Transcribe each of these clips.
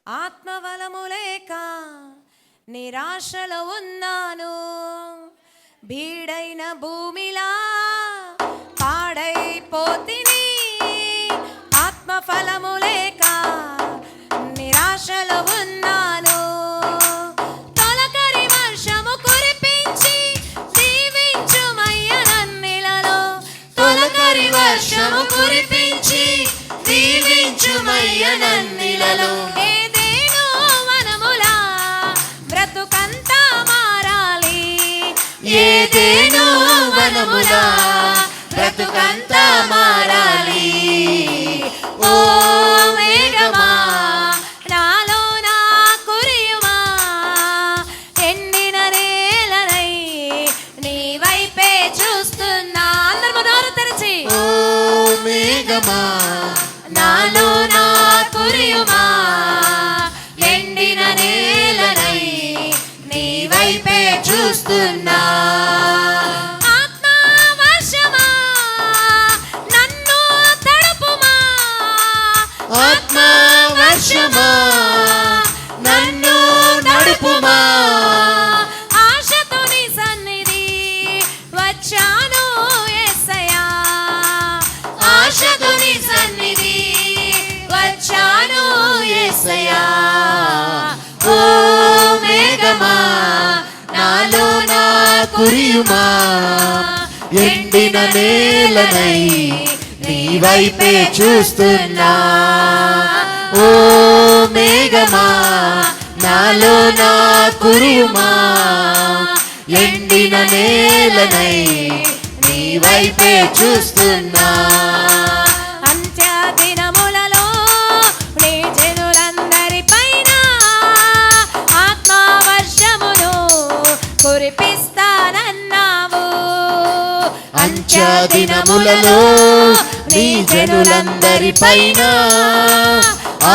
ఆత్మబలము లేక నిరాశలో ఉన్నాను. బీడైన భూమిలా పాడైపోతిని. ఆత్మఫలము లేక నిరాశలో ఉన్నాను. తొలకరి వర్షము కురిపించి దీవించుమయ్య నన్నిలలో. తొలకరి వర్షము కురిపించి దీవించుమయ్య నన్నిలలో. ఏదేనో వనములా బ్రతుకంతా మారాలి. ఏదేనో వనములా బ్రతుకంతా మారాలి. ఓ మేఘమా నాలో నా కురియుమా, ఎండిన నేలనై నీ వైపే చూస్తున్నా. అందరు నోరు తెరిచి ఓ మేఘమా నాలో నా కురియుమా, ఎండిన నేలనై నీ వైపే చూస్తున్నా. ఆత్మ వర్షమా నన్ను తడుపుమా. ఆత్మ వర్షమా నన్ను నడుపుమా. ఆశతో నీ సన్నిధి వచ్చాను యేసయ్యా. ఆశతో నీ సన్నిధి వచ్చాను యేసయ్యా. ఓ మేఘమా నాలో నా కురియుమా, ఎండిన నేలనై నీ వైపే చూస్తున్నా. ఓ మేఘమా నాలో నా కురియుమా, ఎండిన నేలనై నీ వైపే చూస్తున్నా. అంత్య దినములలో నీ జనులందరిపైన ఆత్మ వర్షమును కురిపిస్తానన్నావు. అంత్య దినములలో నీ జనులందరిపైన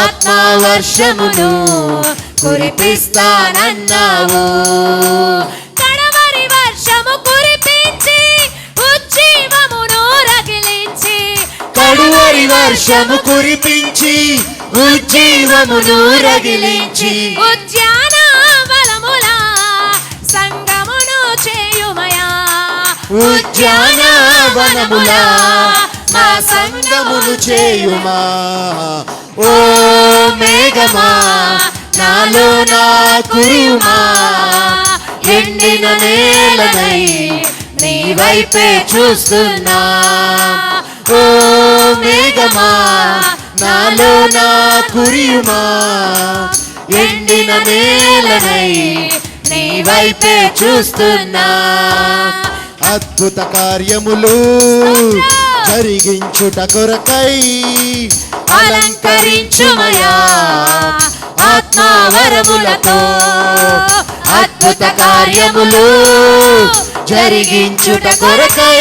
ఆత్మ వర్షమును కురిపిస్తానన్నావు. కడవరి వర్షము కురిపించి ఉజ్జీవమును రగిలించి. కడువరి వర్షము కురిపించి ఉజ్జీవమును రగిలించి. ఉద్యాన బలములా సంగమును చేయుమయా. ఉద్యాన వనములా మా సంగమును చేయుమా. ఓ మేఘమా నాలో నా కురియుమా, ఎండిన నేలనై నీ వైపే చూస్తున్నా. ఓ మేఘమా నాలో నా కురియుమా, ఎండిన నేలనై నీ వైపే చూస్తున్నా. అద్భుత కార్యములు జరిగించుట కొరకై అలంకరించుమయా ఆత్మవరములతో. అద్భుత కార్యములు జరిగించుట కొరకై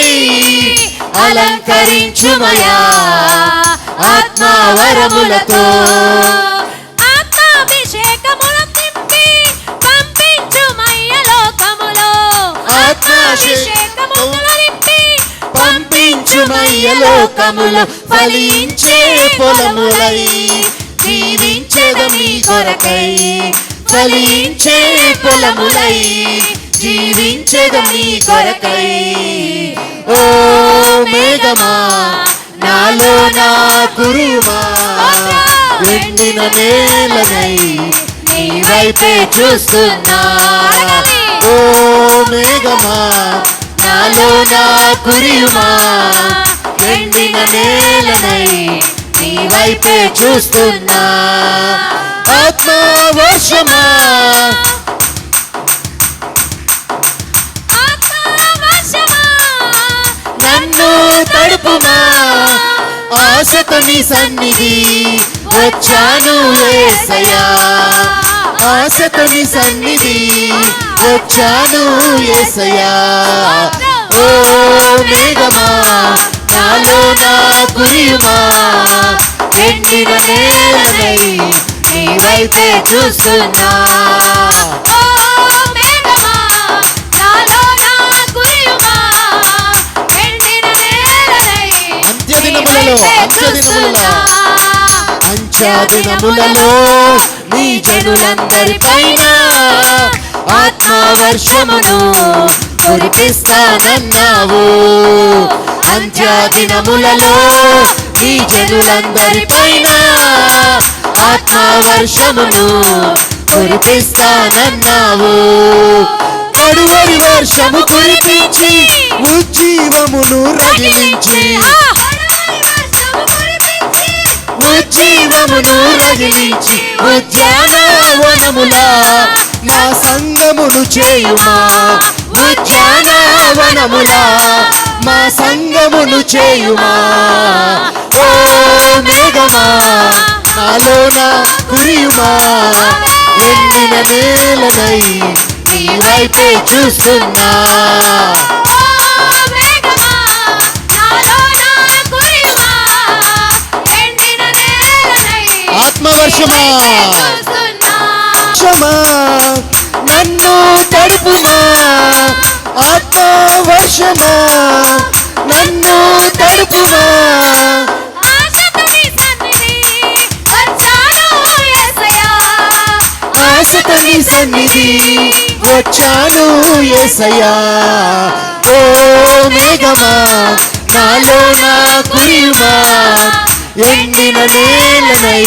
అలంకరించుమయా ఆత్మవరములతో. ఆత్మాభిషేకములు తింపి పంపించుమయ్య లోకములో. ఆత్మాభిషేకములు నింపి పంపించుమయ్య లోకములో. ఫలించే పొలములై జీవించెదం నీ కొరకై. ఫలించే పొలములై జీవించెదం నీ కొరకై. ఓ మేఘమా నాలో నా కురియుమా, ఎండిన నేలనై నీ వైపే చూస్తున్నా. ఓ మేఘమా నాలో నా కురియుమా, ఎండిన నేలనై నీ వైపే చూస్తున్నా. ఆత్మ వర్షమా నన్ను తడుపుమా. ఆశతో నీ సన్నిధి వచ్చాను యేసయ్యా. ఆశతో నీ సన్నిధి వచ్చాను యేసయ్యా. ఓ మేఘమా నాలో నా కురియుమా, ఎండిన నేలనై నీ వైపే చూస్తున్నా. ఓ మేఘమా నాలో నా కురియుమా, ఎండిన నేలనై అంత్యదినములలో నీ జనులందరిపైన ఆత్మవర్షమును కురిపిస్తానన్నావు. అంత్యదినములలో నీ జనులందరిపైన ఆత్మవర్షమును కురిపిస్తానన్నావు. కడువరి వర్షము కురిపించి ఉజ్జీవమును రగిలించి ఉజ్జీవమును రగిలించి ఉద్యానవనములా నా సంగమును చేయుమా. ఉద్యానవనములా మా సంగమును చేయుమా. ఓ మేఘమా నాలోన కురియుమా. ఎండిన నేలనై నీ వైపే చూస్తున్నా. ఆత్మవర్షమా వర్షమా నన్ను తడుపుమా. ఆత్మవర్షమా నన్ను తడుపుమా. ఆశతో నీ సన్నిధి వచ్చాను యేసయ్యా. ఓ మేఘమా నాలో నా కురియుమా. ఎండిన నేలనై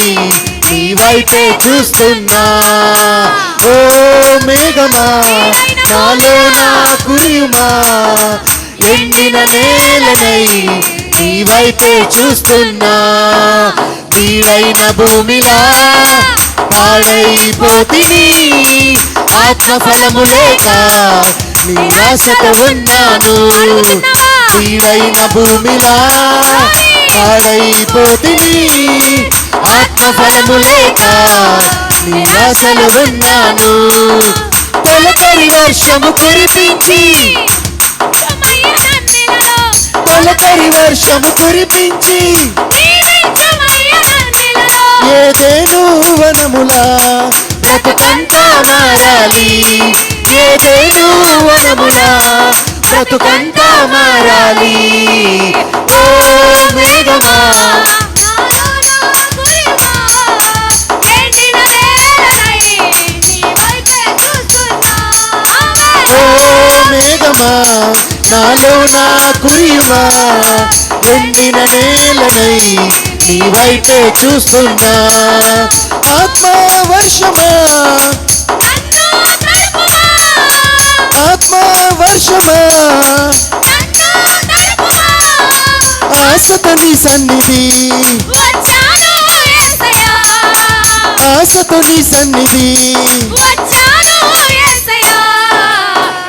నీ వైపే చూస్తున్నా. ఓ మేఘమా నాలో నా కురియుమా. ఎండిన నేలనై నీ వైపే చూస్తున్నా. నీడైన భూమిలా పాడైపోతిని. ఆత్మఫలము లేక నిరాశతో ఉన్నాను. నీడైన భూమిలా పాడైపోతిని. ఆత్మఫలము లేక నిరాశలు ఉన్నాను. తొలకరి వర్షము కురిపించి తొలకరి వర్షము కురిపించి ఏదేను వనములా బ్రతుకంతా మారాలి. ఏదేను వనములా బ్రతుకంతా మారాలి. ఓ మేఘమా మేఘమా నాలో నా కురియుమా. ఎండిన నేలనై నీ వైపే చూస్తున్నా. ఆత్మవర్షమా ఆత్మవర్షమా ఆశతో నీ సన్నిధి ఆశతో నీ సన్నిధి.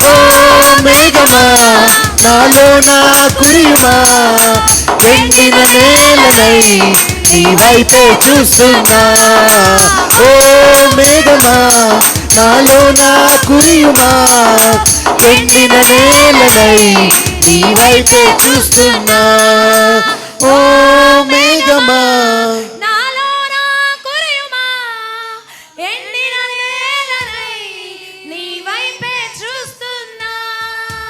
ఓ మేఘమా నాలో నా కురియుమా. ఎండిన నేలనై నీ వైపే చూస్తున్నా. ఓ మేఘమా నాలో నా కురియుమా. ఎండిన నేలనై నీ వైపే చూస్తున్నా. ఓ